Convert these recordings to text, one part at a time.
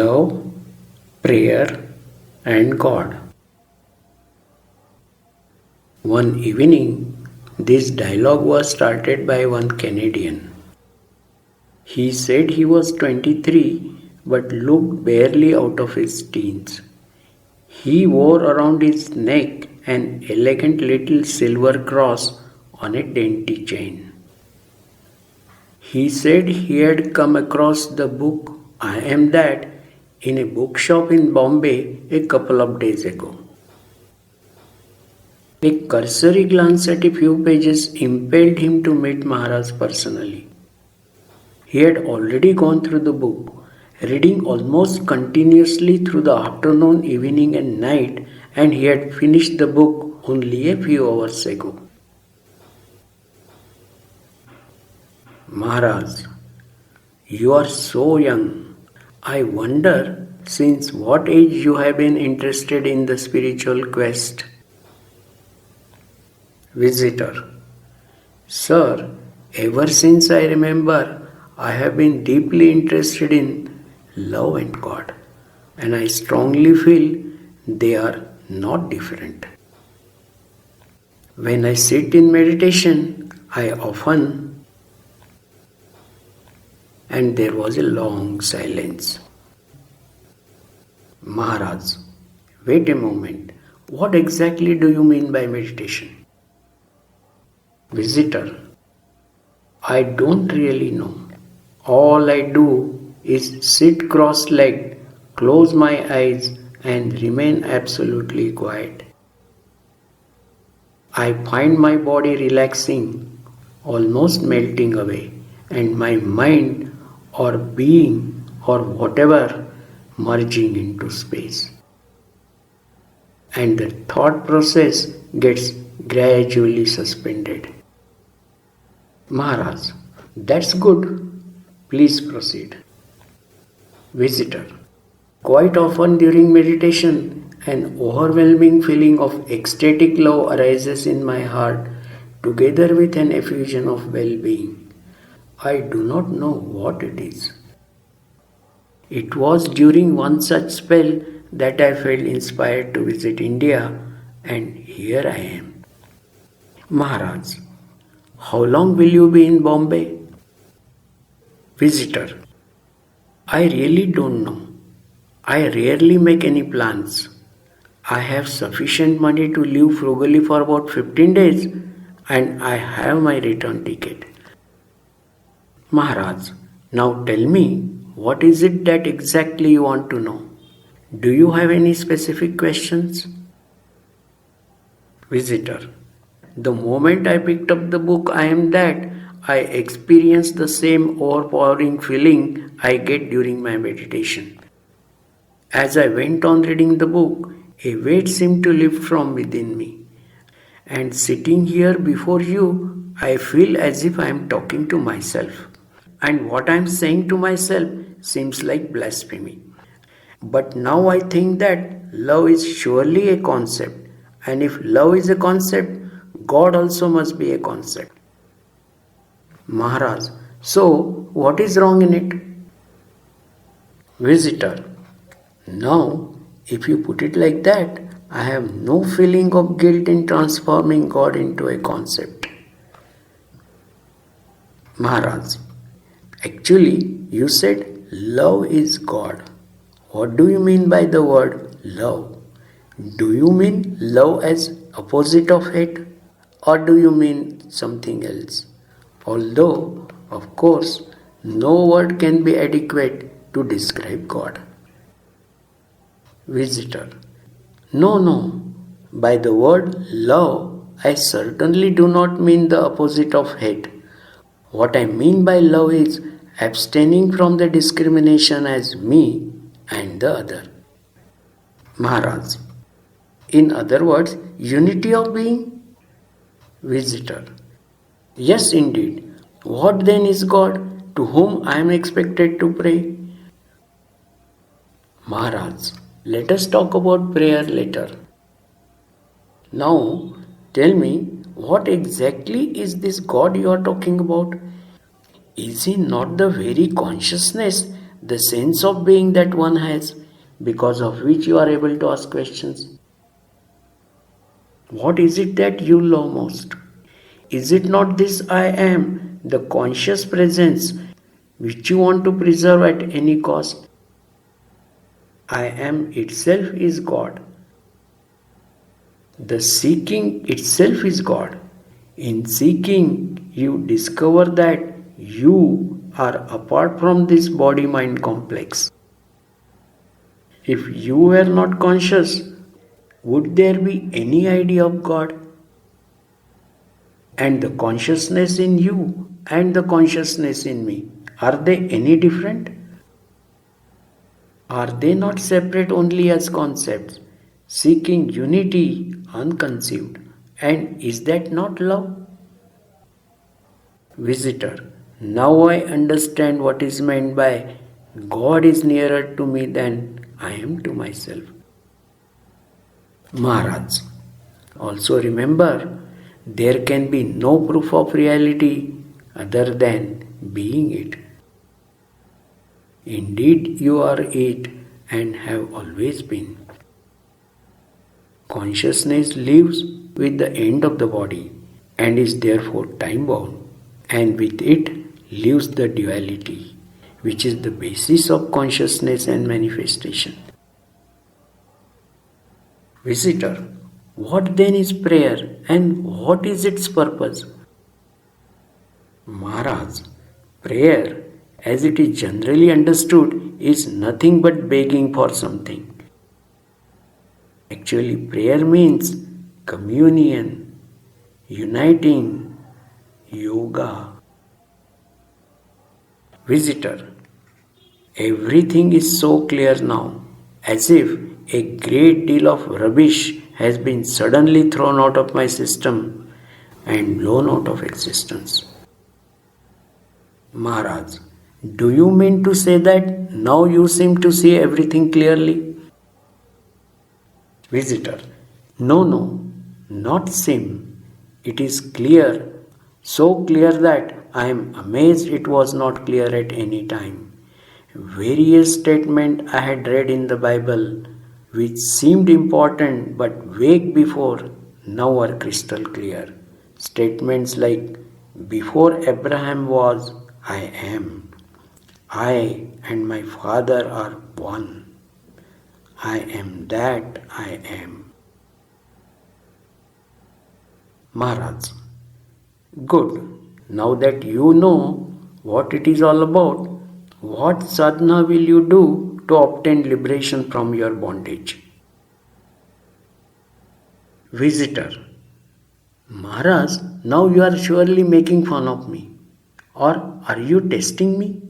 love, prayer, and God. One evening, this dialogue was started by one Canadian. He said he was 23 but looked barely out of his teens. He wore around his neck an elegant little silver cross on a dainty chain. He said he had come across the book I Am That in a bookshop in Bombay a couple of days ago. A cursory glance at a few pages impelled him to meet Maharaj personally. He had already gone through the book, reading almost continuously through the afternoon, evening and night, and he had finished the book only a few hours ago. Maharaj, you are so young. I wonder since what age you have been interested in the spiritual quest? Visitor, Sir, ever since I remember, I have been deeply interested in love and God, and I strongly feel they are not different. When I sit in meditation, I often, and there was a long silence. Maharaj, wait a moment. What exactly do you mean by meditation? Visitor, I don't really know. All I do is sit cross-legged, close my eyes and remain absolutely quiet. I find my body relaxing, almost melting away, and my mind or being or whatever merging into space. And the thought process gets gradually suspended. Maharaj, that's good. Please proceed. Visitor, quite often during meditation, an overwhelming feeling of ecstatic love arises in my heart together with an effusion of well-being. I do not know what it is. It was during one such spell that I felt inspired to visit India, and here I am. Maharaj, how long will you be in Bombay? Visitor, I really don't know. I rarely make any plans. I have sufficient money to live frugally for about 15 days and I have my return ticket. Maharaj, now tell me, what is it that exactly you want to know? Do you have any specific questions? Visitor, the moment I picked up the book I Am That, I experienced the same overpowering feeling I get during my meditation. As I went on reading the book, a weight seemed to lift from within me. And sitting here before you, I feel as if I am talking to myself. And what I am saying to myself seems like blasphemy. But now I think that love is surely a concept. And if love is a concept, God also must be a concept. Maharaj, so what is wrong in it? Visitor, now if you put it like that, I have no feeling of guilt in transforming God into a concept. Maharaj, actually you said love is God. What do you mean by the word love? Do you mean love as opposite of hate, or do you mean something else? Although, of course, no word can be adequate to describe God. Visitor, no. By the word love, I certainly do not mean the opposite of hate. What I mean by love is abstaining from the discrimination as me and the other. Maharaj, in other words, unity of being? Visitor, yes indeed. What then is God to whom I am expected to pray? Maharaj, let us talk about prayer later. Now, tell me, what exactly is this God you are talking about? Is he not the very consciousness the sense of being that one has, because of which you are able to ask questions. What is it that you love most? Is it not this I am, the conscious presence, which you want to preserve at any cost? I am itself is God. The seeking itself is God. In seeking, you discover that you are apart from this body-mind complex. If you were not conscious, would there be any idea of God? And the consciousness in you and the consciousness in me, are they any different? Are they not separate only as concepts, seeking unity unconceived? And is that not love? Visitor, now I understand what is meant by God is nearer to me than I am to myself. Maharaj, also remember, there can be no proof of reality other than being it. Indeed, you are it and have always been. Consciousness lives with the end of the body and is therefore time bound, and with it lives the duality, which is the basis of consciousness and manifestation. Visitor, what then is prayer and what is its purpose? Maharaj, prayer, as it is generally understood, is nothing but begging for something. Actually, prayer means communion, uniting, yoga. Visitor, everything is so clear now, as if a great deal of rubbish has been suddenly thrown out of my system and blown out of existence. Maharaj, do you mean to say that now you seem to see everything clearly? Visitor, no, not seem. It is clear, so clear that I am amazed it was not clear at any time. Various statements I had read in the Bible, which seemed important but vague before, now are crystal clear. Statements like, before Abraham was, I am. I and my Father are one. I am that I am. Maharaj, good. Now that you know what it is all about, what sadhana will you do to obtain liberation from your bondage? Visitor, Maharaj, now you are surely making fun of me. Or are you testing me?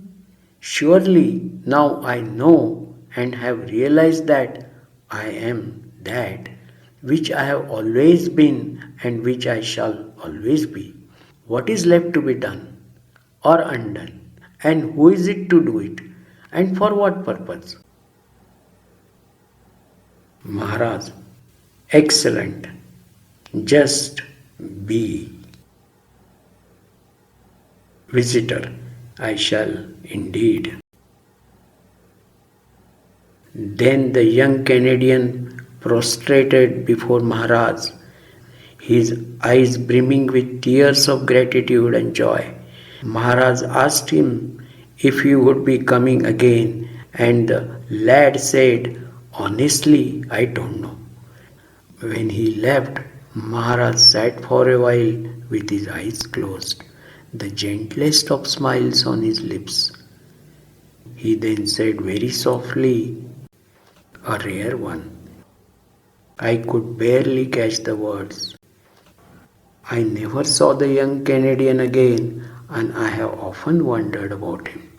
Surely now I know and have realized that I am that which I have always been and which I shall always be. What is left to be done or undone, and who is it to do it, and for what purpose? Maharaj, excellent. Just be. Visitor, I shall indeed. Then the young Canadian prostrated before Maharaj, his eyes brimming with tears of gratitude and joy. Maharaj asked him if he would be coming again, and the lad said, honestly, I don't know. When he left, Maharaj sat for a while with his eyes closed, the gentlest of smiles on his lips. He then said very softly, a rare one. I could barely catch the words. I never saw the young Canadian again, and I have often wondered about him.